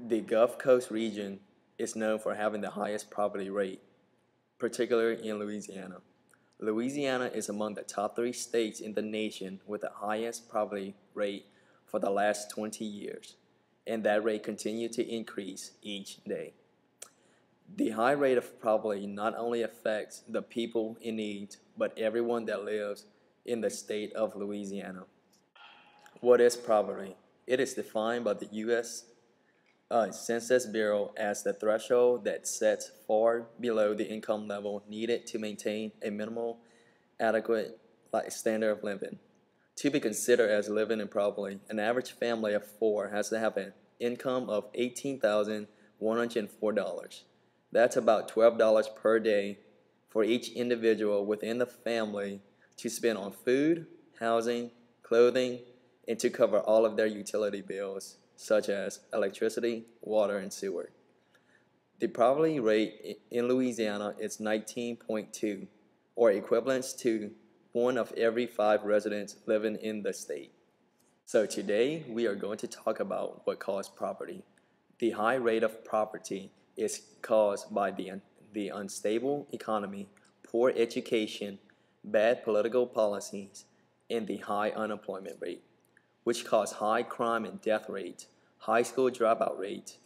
The Gulf Coast region is known for having the highest poverty rate, particularly in Louisiana. Louisiana is among the top 3 states in the nation with the highest poverty rate for the last 20 years, and that rate continues to increase each day. The high rate of poverty not only affects the people in need, but everyone that lives in the state of Louisiana. What is poverty? It is defined by the U.S. Census Bureau as the threshold that sets far below the income level needed to maintain a minimal adequate standard of living. To be considered as living in poverty, an average family of 4 has to have an income of $18,104. That's about $12 per day for each individual within the family to spend on food, housing, clothing, and to cover all of their utility bills, such as electricity, water, and sewer. The poverty rate in Louisiana is 19.2, or equivalent to 1 of every 5 residents living in the state. So today we are going to talk about what caused poverty. The high rate of poverty is caused by the unstable economy, poor education, bad political policies, and the high unemployment rate, which cause high crime and death rate, high school dropout rate,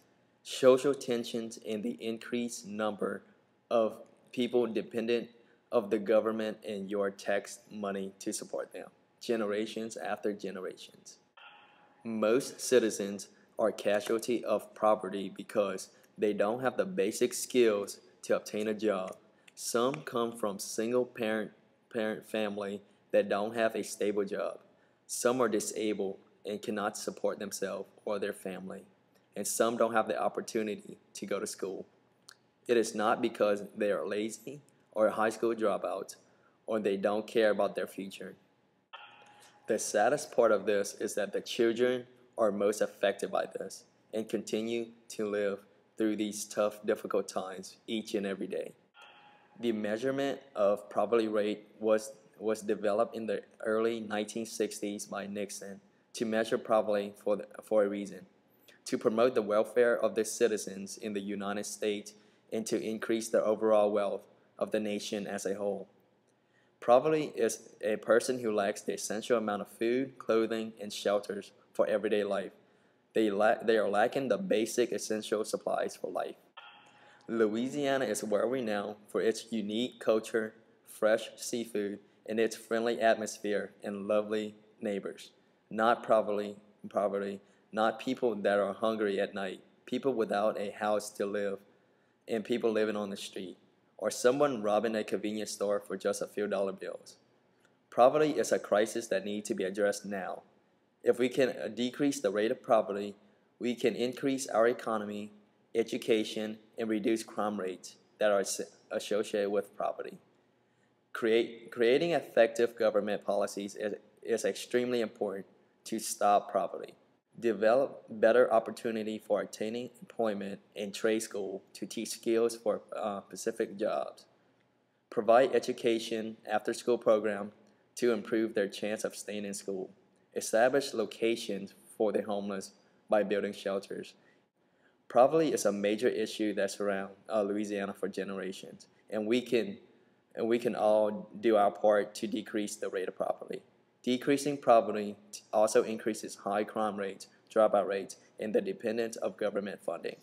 social tensions, and the increased number of people dependent of the government and your tax money to support them, generations after generations. Most citizens are casualty of poverty because they don't have the basic skills to obtain a job. Some come from single parent family that don't have a stable job. Some are disabled and cannot support themselves or their family, and some don't have the opportunity to go to school. It is not because they are lazy or high school dropouts or they don't care about their future. The saddest part of this is that the children are most affected by this and continue to live through these tough, difficult times each and every day. The measurement of poverty rate was developed in the early 1960s by Nixon to measure poverty for a reason, to promote the welfare of the citizens in the United States and to increase the overall wealth of the nation as a whole. Poverty is a person who lacks the essential amount of food, clothing, and shelters for everyday life. They are lacking the basic essential supplies for life. Louisiana is well renowned for its unique culture, fresh seafood, and its friendly atmosphere and lovely neighbors. Not poverty, not people that are hungry at night, people without a house to live, and people living on the street, or someone robbing a convenience store for just a few dollar bills. Poverty is a crisis that needs to be addressed now. If we can decrease the rate of poverty, we can increase our economy, education, and reduce crime rates that are associated with poverty. Creating effective government policies is extremely important to stop poverty. Develop better opportunity for attaining employment in trade school to teach skills for specific jobs. Provide education after-school program to improve their chance of staying in school. Establish locations for the homeless by building shelters. Poverty is a major issue that surrounds Louisiana for generations, and we can all do our part to decrease the rate of poverty. Decreasing poverty also increases high crime rates, dropout rates, and the dependence of government funding.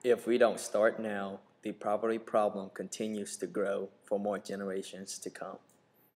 If we don't start now, the poverty problem continues to grow for more generations to come.